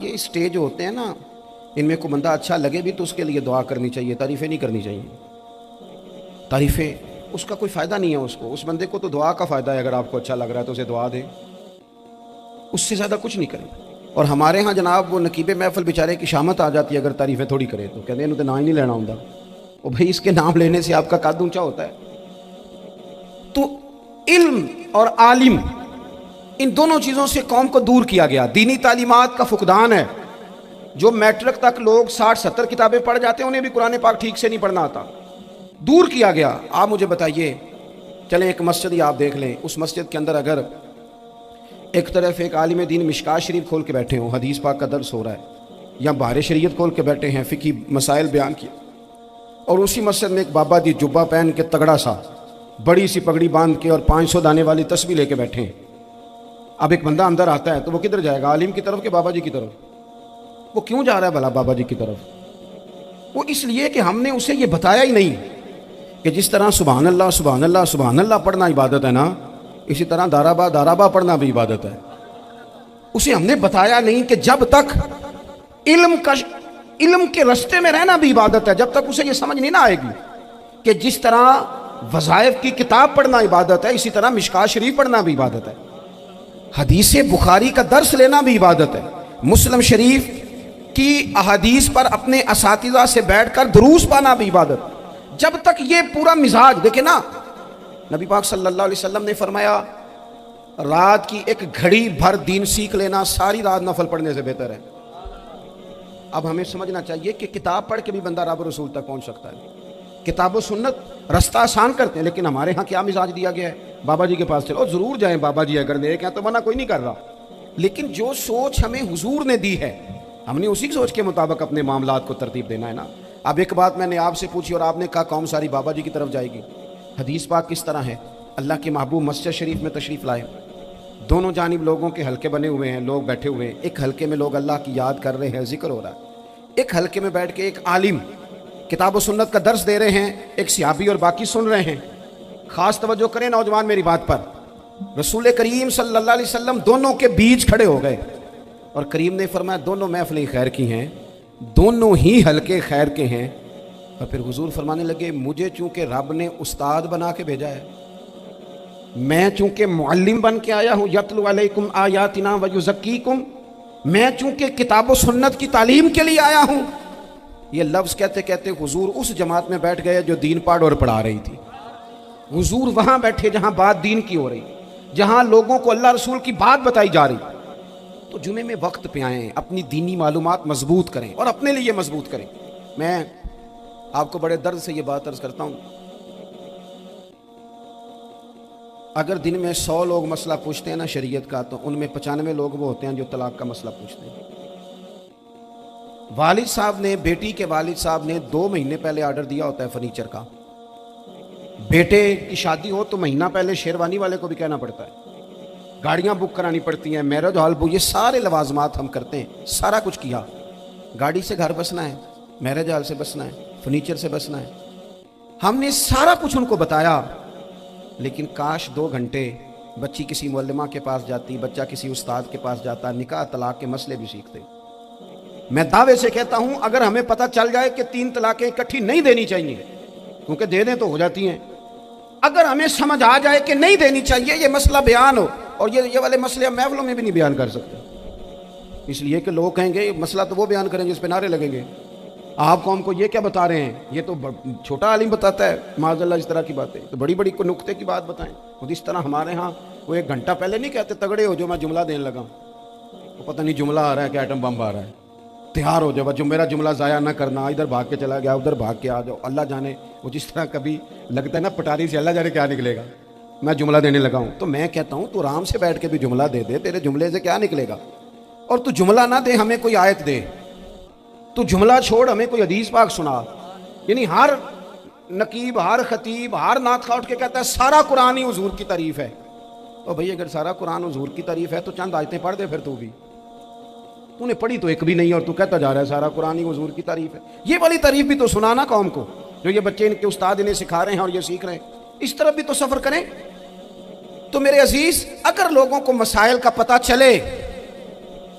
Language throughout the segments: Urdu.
یہ اسٹیج ہوتے ہیں نا، ان میں کوئی بندہ اچھا لگے بھی تو اس کے لیے دعا کرنی چاہیے، تعریفیں نہیں کرنی چاہیے. تعریفیں اس کا کوئی فائدہ نہیں ہے. اس بندے کو تو دعا کا فائدہ ہے. اگر آپ کو اچھا لگ رہا ہے تو اسے دعا دیں، اس سے زیادہ کچھ نہیں کریں. اور ہمارے ہاں جناب وہ نقیب محفل بیچارے کی شامت آ جاتی ہے اگر تعریفیں تھوڑی کرے تو کہتے ہیں انہوں تو نام ہی نہیں لینا ہوں. اور بھائی اس کے نام لینے سے آپ کا قد اونچا ہوتا ہے. تو علم اور عالم ان دونوں چیزوں سے قوم کو دور کیا گیا. دینی تعلیمات کا فقدان ہے. جو میٹرک تک لوگ 60-70 کتابیں پڑھ جاتے ہیں انہیں بھی قرآن پاک ٹھیک سے نہیں پڑھنا آتا. دور کیا گیا. آپ مجھے بتائیے، چلیں ایک مسجد ہی آپ دیکھ لیں، اس مسجد کے اندر اگر ایک طرف ایک عالم دین مشکات شریف کھول کے بیٹھے ہوں، حدیث پاک کا درس ہو رہا ہے، یا بحر شریعت کھول کے بیٹھے ہیں، فقہی مسائل بیان کیے، اور اسی مسجد میں ایک بابا جی جبہ پہن کے تگڑا سا بڑی سی پگڑی باندھ کے اور 500 دانے والی تسبیح لے کے بیٹھے ہیں. اب ایک بندہ اندر آتا ہے تو وہ کدھر جائے گا؟ عالم کی طرف کہ بابا جی کی طرف؟ وہ کیوں جا رہا ہے بھلا بابا جی کی طرف؟ وہ اس لیے کہ ہم نے اسے یہ بتایا ہی نہیں کہ جس طرح سبحان اللہ سبحان اللہ سبحان اللہ پڑھنا عبادت ہے نا، اسی طرح دارابا پڑھنا بھی عبادت ہے. اسے ہم نے بتایا نہیں کہ جب تک علم کے رستے میں رہنا بھی عبادت ہے. جب تک اسے یہ سمجھ نہیں نہ آئے گی کہ جس طرح وظائف کی کتاب پڑھنا عبادت ہے، اسی طرح مشکات شریف پڑھنا بھی عبادت ہے، حدیث بخاری کا درس لینا بھی عبادت ہے، مسلم شریف کی احادیث پر اپنے اساتذہ سے بیٹھ کر دروس پانا بھی عبادت. جب تک یہ پورا مزاج دیکھیں نا، نبی پاک صلی اللہ علیہ وسلم نے فرمایا رات کی ایک گھڑی بھر دین سیکھ لینا ساری رات نفل پڑھنے سے بہتر ہے. اب ہمیں سمجھنا چاہیے کہ کتاب پڑھ کے بھی بندہ رب رسول تک پہنچ سکتا ہے. کتاب و سنت رستہ آسان کرتے ہیں، لیکن ہمارے ہاں کیا مزاج دیا گیا ہے؟ بابا جی کے پاس چلو، ضرور جائیں بابا جی اگر نیک ہیں تو منع کوئی نہیں کر رہا، لیکن جو سوچ ہمیں حضور نے دی ہے ہم نے اسی سوچ کے مطابق اپنے معاملات کو ترتیب دینا ہے نا. اب ایک بات میں نے آپ سے پوچھی اور آپ نے کہا قوم ساری بابا جی کی طرف جائے گی. حدیث پاک کس طرح ہے؟ اللہ کے محبوب مسجد شریف میں تشریف لائے، دونوں جانب لوگوں کے حلقے بنے ہوئے ہیں، لوگ بیٹھے ہوئے ہیں. ایک حلقے میں لوگ اللہ کی یاد کر رہے ہیں، ذکر ہو رہا ہے. ایک حلقے میں بیٹھ کے ایک عالم کتاب و سنت کا درس دے رہے ہیں، ایک صحابی اور باقی سن رہے ہیں. خاص توجہ کریں نوجوان میری بات پر. رسول کریم صلی اللہ علیہ وسلم دونوں کے بیچ کھڑے ہو گئے اور کریم نے فرمایا دونوں محفلیں خیر کی ہیں، دونوں ہی حلقے خیر کے ہیں. اور پھر حضور فرمانے لگے مجھے چونکہ رب نے استاد بنا کے بھیجا ہے، میں چونکہ معلم بن کے آیا ہوں، یتلو علیکم آیاتنا ویزکیکم، میں چونکہ کتاب و سنت کی تعلیم کے لیے آیا ہوں. یہ لفظ کہتے کہتے حضور اس جماعت میں بیٹھ گئے جو دین پڑھ اور پڑھا رہی تھی. حضور وہاں بیٹھے جہاں بات دین کی ہو رہی، جہاں لوگوں کو اللہ رسول کی بات بتائی جا رہی. تو جمعے میں وقت پہ آئیں، اپنی دینی معلومات مضبوط کریں اور اپنے لیے مضبوط کریں. میں آپ کو بڑے درد سے یہ بات عرض کرتا ہوں، اگر دن میں 100 لوگ مسئلہ پوچھتے ہیں نا شریعت کا، تو ان میں 95 لوگ وہ ہوتے ہیں جو طلاق کا مسئلہ پوچھتے ہیں. والد صاحب نے، بیٹی کے والد صاحب نے 2 مہینے پہلے آرڈر دیا ہوتا ہے فرنیچر کا. بیٹے کی شادی ہو تو مہینہ پہلے شیروانی والے کو بھی کہنا پڑتا ہے، گاڑیاں بک کرانی پڑتی ہیں، میرج ہال بک، یہ سارے لوازمات ہم کرتے ہیں. سارا کچھ کیا، گاڑی سے گھر بسنا ہے، میرج ہال سے بسنا ہے، فرنیچر سے بسنا ہے. ہم نے سارا کچھ ان کو بتایا، لیکن کاش 2 گھنٹے بچی کسی معلمہ کے پاس جاتی، بچہ کسی استاد کے پاس جاتا، نکاح طلاق کے مسئلے بھی سیکھتے. میں دعوے سے کہتا ہوں اگر ہمیں پتہ چل جائے کہ 3 طلاقیں اکٹھی نہیں دینی چاہیے، کیونکہ دے دیں تو ہو جاتی ہیں، اگر ہمیں سمجھ آ جائے کہ نہیں دینی چاہیے، یہ مسئلہ بیان ہو، اور یہ والے مسئلے ہم محفلوں میں بھی نہیں بیان کر سکتے، اس لیے کہ لوگ کہیں گے مسئلہ تو وہ بیان کریں جس پہ نعرے لگیں گے. آپ قوم کو یہ کیا بتا رہے ہیں؟ یہ تو چھوٹا عالم بتاتا ہے معاذ اللہ اس طرح کی باتیں، تو بڑی بڑی کو نقطے کی بات بتائیں. خود اس طرح ہمارے ہاں وہ 1 گھنٹہ پہلے نہیں کہتے تگڑے ہو جو میں جملہ دینے لگا، وہ پتہ نہیں جملہ آ رہا ہے کہ ایٹم بم آ رہا ہے، تیار ہو جاؤ، جو میرا جملہ ضائع نہ کرنا، ادھر بھاگ کے چلا گیا ادھر بھاگ کے آ جاؤ. اللہ جانے وہ جس طرح کبھی لگتا ہے نا پٹاری سے، اللہ جانے کیا نکلے گا، میں جملہ دینے لگا ہوں. تو میں کہتا ہوں تو آرام سے بیٹھ کے بھی جملہ دے دے، تیرے جملے سے کیا نکلے گا. اور تو جملہ نہ دے، ہمیں کوئی آیت دے، تو جملہ چھوڑ ہمیں کوئی حدیث پاک سنا. یعنی ہر نقیب، ہر خطیب، ہر نعت خواہ اٹھ کے کہتا ہے سارا قرآن ہی حضور کی تعریف ہے. اور بھئی اگر سارا قرآن حضور کی تعریف ہے تو چند آیتیں پڑھ دے پھر تو بھی. تو نے پڑھی تو ایک بھی نہیں اور تو کہتا جا رہا ہے سارا قرآن ہی حضور کی تعریف ہے. یہ والی تعریف بھی تو سنانا قوم کو، جو یہ بچے ان کے استاد انہیں سکھا رہے ہیں اور یہ سیکھ رہے ہیں، اس طرف بھی تو سفر کریں. تو میرے عزیز، اگر لوگوں کو مسائل کا پتہ چلے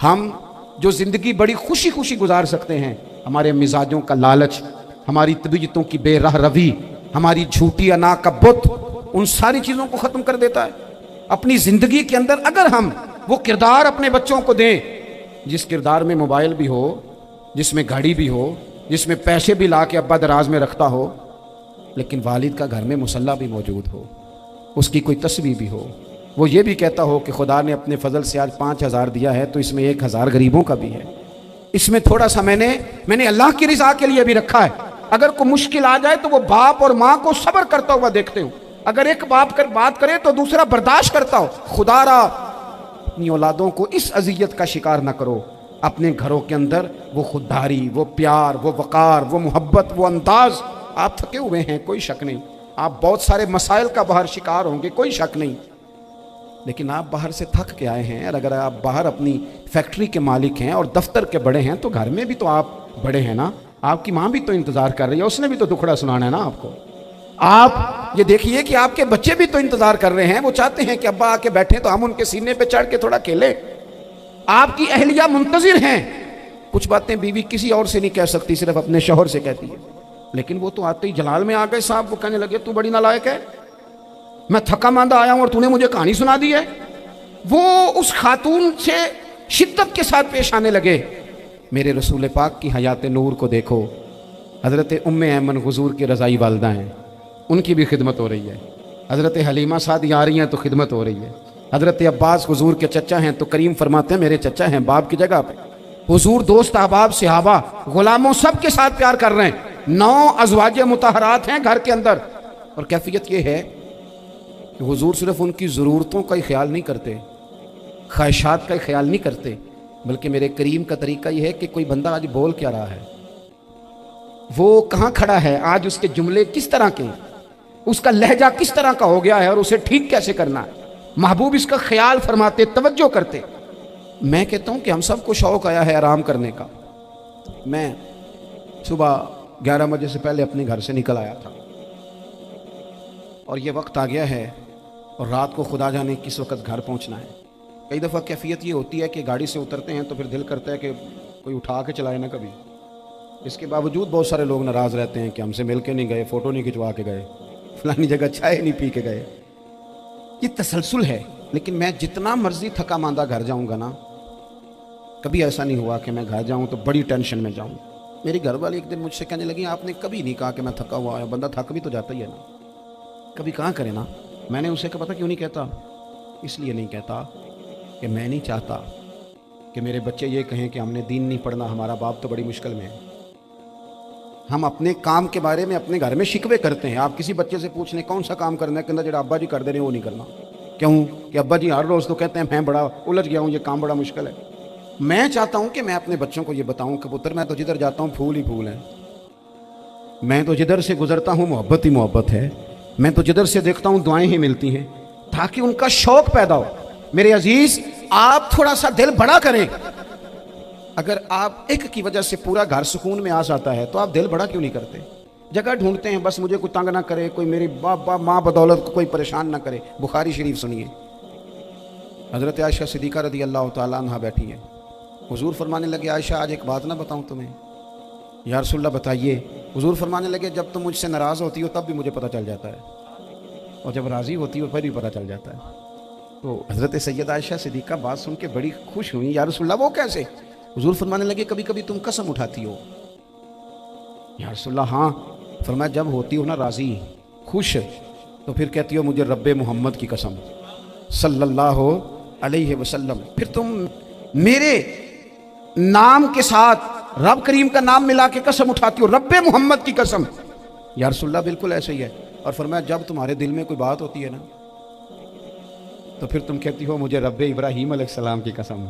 ہم جو زندگی بڑی خوشی خوشی گزار سکتے ہیں، ہمارے مزاجوں کا لالچ، ہماری طبیعتوں کی بے راہ روی، ہماری جھوٹی انا کا بت، ان ساری چیزوں کو ختم کر دیتا ہے۔ اپنی زندگی کے اندر اگر ہم وہ کردار اپنے بچوں کو دیں جس کردار میں موبائل بھی ہو، جس میں گھڑی بھی ہو، جس میں پیسے بھی لا کے ابا دراز میں رکھتا ہو، لیکن والد کا گھر میں مصلی بھی موجود ہو، اس کی کوئی تسبیح بھی ہو، وہ یہ بھی کہتا ہو کہ خدا نے اپنے فضل سے آج 5,000 دیا ہے تو اس میں 1,000 غریبوں کا بھی ہے، اس میں تھوڑا سا میں نے اللہ کی رضا کے لیے بھی رکھا ہے، اگر کوئی مشکل آ جائے تو وہ باپ اور ماں کو صبر کرتا ہوا دیکھتے ہوں، اگر ایک باپ کر بات کرے تو دوسرا برداشت کرتا ہو۔ خدا را اپنی اولادوں کو اس اذیت کا شکار نہ کرو۔ اپنے گھروں کے اندر وہ خودداری، وہ پیار، وہ وقار، وہ محبت، وہ انداز۔ آپ تھکے ہوئے ہیں، کوئی شک نہیں، آپ بہت سارے مسائل کا باہر شکار ہوں گے، کوئی شک نہیں، لیکن آپ باہر سے تھک کے آئے ہیں، اور اگر آپ باہر اپنی فیکٹری کے مالک ہیں اور دفتر کے بڑے ہیں تو گھر میں بھی تو آپ بڑے ہیں نا، آپ کی ماں بھی تو انتظار کر رہی ہے، اس نے بھی تو دکھڑا سنانا ہے نا آپ کو۔ آپ یہ دیکھیے کہ آپ کے بچے بھی تو انتظار کر رہے ہیں، وہ چاہتے ہیں کہ ابا آ کے بیٹھیں تو ہم ان کے سینے پہ چڑھ کے تھوڑا کھیلیں۔ آپ کی اہلیہ منتظر ہیں، کچھ باتیں بیوی کسی اور سے نہیں کہہ سکتی، صرف اپنے شوہر سے کہتی ہے، لیکن وہ تو آتے ہی جلال میں آ گئے صاحب، وہ کہنے لگے تو بڑی نالائق ہے، میں تھکا ماندہ آیا ہوں اور تو نے مجھے کہانی سنا دی ہے۔ وہ اس خاتون سے شدت کے ساتھ پیش آنے لگے۔ میرے رسول پاک کی حیات نور کو دیکھو، حضرت ام ایمن حضور کی رضائی والدہ ہیں، ان کی بھی خدمت ہو رہی ہے، حضرت حلیمہ سعدی آ رہی ہیں تو خدمت ہو رہی ہے، حضرت عباس حضور کے چچا ہیں تو کریم فرماتے ہیں میرے چچا ہیں باپ کی جگہ پہ، حضور دوست احباب صحابہ غلاموں سب کے ساتھ پیار کر رہے ہیں، 9 ازواج مطہرات ہیں گھر کے اندر، اور کیفیت یہ ہے کہ حضور صرف ان کی ضرورتوں کا ہی خیال نہیں کرتے، خواہشات کا ہی خیال نہیں کرتے، بلکہ میرے کریم کا طریقہ یہ ہے کہ کوئی بندہ آج بول کیا رہا ہے، وہ کہاں کھڑا ہے آج، اس کے جملے کس طرح کے، اس کا لہجہ کس طرح کا ہو گیا ہے اور اسے ٹھیک کیسے کرنا ہے، محبوب اس کا خیال فرماتے، توجہ کرتے۔ میں کہتا ہوں کہ ہم سب کو شوق آیا ہے آرام کرنے کا۔ میں صبح 11 بجے سے پہلے اپنے گھر سے نکل آیا تھا، اور یہ وقت آ گیا ہے اور رات کو خدا جانے کس وقت گھر پہنچنا ہے۔ کئی دفعہ کیفیت یہ ہوتی ہے کہ گاڑی سے اترتے ہیں تو پھر دل کرتا ہے کہ کوئی اٹھا کے چلائے نہ کبھی، اس کے باوجود بہت سارے لوگ ناراض رہتے ہیں کہ ہم سے مل کے نہیں گئے، فوٹو نہیں کھنچوا کے گئے، فلانی جگہ چائے نہیں پی کے گئے۔ یہ تسلسل ہے، لیکن میں جتنا مرضی تھکا ماندہ گھر جاؤں گا نا، کبھی ایسا نہیں ہوا کہ میں گھر جاؤں تو بڑی ٹینشن میں جاؤں۔ میری گھر والی ایک دن مجھ سے کہنے لگی آپ نے کبھی نہیں کہا کہ میں تھکا ہوا ہے، بندہ تھک بھی تو جاتا ہی ہے نا، کبھی کہاں کرے نا۔ میں نے اسے کہا پتہ کیوں نہیں کہتا، اس لیے نہیں کہتا کہ میں نہیں چاہتا کہ میرے بچے یہ کہیں کہ ہم نے دین نہیں پڑھنا، ہمارا باپ تو بڑی مشکل میں ہے۔ ہم اپنے کام کے بارے میں اپنے گھر میں شکوے کرتے ہیں، آپ کسی بچے سے پوچھ لیں کون سا کام کرنا ہے، کہ جڑا ابا جی کر دے رہے ہیں وہ نہیں کرنا، کیوں کہ ابا جی ہر روز تو کہتے ہیں میں بڑا الجھ گیا ہوں، یہ کام بڑا مشکل ہے۔ میں چاہتا ہوں کہ میں اپنے بچوں کو یہ بتاؤں کہ پتر میں تو جدھر جاتا ہوں پھول ہی پھول ہیں، میں تو جدھر سے گزرتا ہوں محبت ہی محبت ہے، میں تو جدھر سے دیکھتا ہوں دعائیں ہی ملتی ہیں، تاکہ ان کا شوق پیدا ہو۔ میرے عزیز آپ تھوڑا سا دل بڑا کریں، اگر آپ ایک کی وجہ سے پورا گھر سکون میں آ جاتا ہے تو آپ دل بڑا کیوں نہیں کرتے؟ جگہ ڈھونڈتے ہیں بس مجھے کوئی تنگ نہ کرے، کوئی میری باپ ماں بدولت کو کوئی پریشان نہ کرے۔ بخاری شریف سنیے، حضرت عائشہ صدیقہ رضی اللہ تعالیٰ عنہ بیٹھی ہیں، حضور فرمانے لگے عائشہ آج ایک بات نہ بتاؤں تمہیں؟ یا رسول اللہ بتائیے۔ حضور فرمانے لگے جب تم مجھ سے ناراض ہوتی ہو تب بھی مجھے پتہ چل جاتا ہے، اور جب راضی ہوتی ہو پھر بھی پتہ چل جاتا ہے۔ تو حضرت سیدہ عائشہ صدیقہ بات سن کے بڑی خوش ہوئی، یا رسول اللہ وہ کیسے؟ حضور فرمانے لگے کبھی کبھی تم قسم اٹھاتی ہو۔ یا رسول اللہ ہاں۔ فرمایا جب ہوتی ہو نا راضی خوش تو پھر کہتی ہو مجھے رب محمد کی قسم صلی اللہ علیہ وسلم، پھر تم میرے نام کے ساتھ رب کریم کا نام ملا کے قسم اٹھاتی ہو، رب محمد کی قسم۔ یا رسول اللہ بالکل ایسے ہی ہے۔ اور فرمایا جب تمہارے دل میں کوئی بات ہوتی ہے نا تو پھر تم کہتی ہو مجھے رب ابراہیم علیہ السلام کی قسم،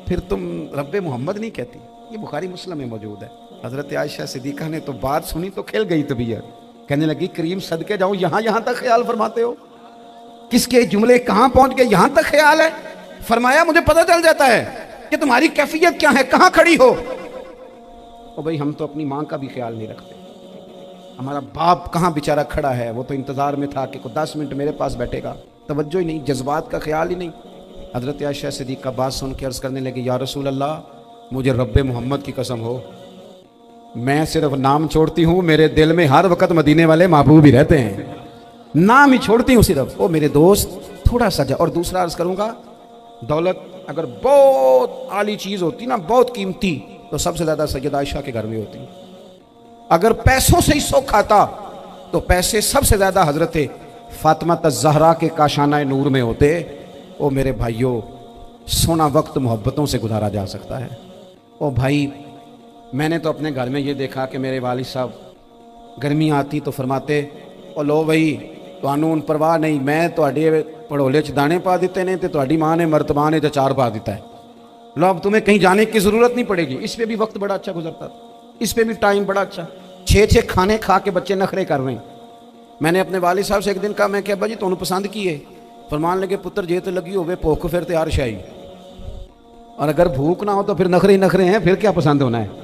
پھر تم رب محمد نہیں کہتی۔ یہ بخاری مسلم میں موجود ہے۔ حضرت عائشہ صدیقہ نے تو بات سنی تو کھل گئی طبیعت، کہنے لگی کریم صدقے جاؤں یہاں تک خیال فرماتے ہو، کس کے جملے کہاں پہنچ گئے، یہاں تک خیال ہے۔ فرمایا مجھے پتہ چل جاتا ہے کہ تمہاری کیفیت کیا ہے، کہاں کھڑی ہو۔ اور بھائی ہم تو اپنی ماں کا بھی خیال نہیں رکھتے، ہمارا باپ کہاں بیچارہ کھڑا ہے، وہ تو انتظار میں تھا کہ کوئی 10 منٹ میرے پاس بیٹھے گا، توجہ ہی نہیں، جذبات کا خیال ہی نہیں۔ حضرت عائشہ صدیقہ بات سن کے عرض کرنے لگی یا رسول اللہ مجھے رب محمد کی قسم ہو، میں صرف نام چھوڑتی ہوں، میرے دل میں ہر وقت مدینے والے محبوب ہی رہتے ہیں، نام ہی چھوڑتی ہوں صرف، وہ میرے دوست تھوڑا سا جا۔ اور دوسرا عرض کروں گا، دولت اگر بہت عالی چیز ہوتی نا، بہت قیمتی، تو سب سے زیادہ سیدہ عائشہ کے گھر میں ہوتی۔ اگر پیسوں سے ہی سکھ آتا تو پیسے سب سے زیادہ حضرت فاطمہ الزہرا کے کاشانہ نور میں ہوتے۔ او میرے بھائیوں، سونا وقت محبتوں سے گزارا جا سکتا ہے۔ او بھائی، میں نے تو اپنے گھر میں یہ دیکھا کہ میرے والد صاحب گرمی آتی تو فرماتے او لو بھائی تانوں پرواہ نہیں، میں تواڈے پڑھولے چ دانے پا دیتے نے تے تواڈی ماں نے مرتبہ نے چار پا دیتا ہے، لو اب تمہیں کہیں جانے کی ضرورت نہیں پڑے گی۔ اس پہ بھی وقت بڑا اچھا گزرتا تھا، اس پہ بھی ٹائم بڑا اچھا، 6 کھانے کھا کے بچے نخرے کر رہے ہیں۔ میں نے اپنے والد صاحب سے ایک دن کہا، میں کہ ابا جی تانوں پسند کی ہے؟ فرمان لگے پتر جے تے لگی ہوئے بھوک پھر تے ہر شائی، اور اگر بھوک نہ ہو تو پھر نخرے ہی نخرے ہیں، پھر کیا پسند ہونا ہے۔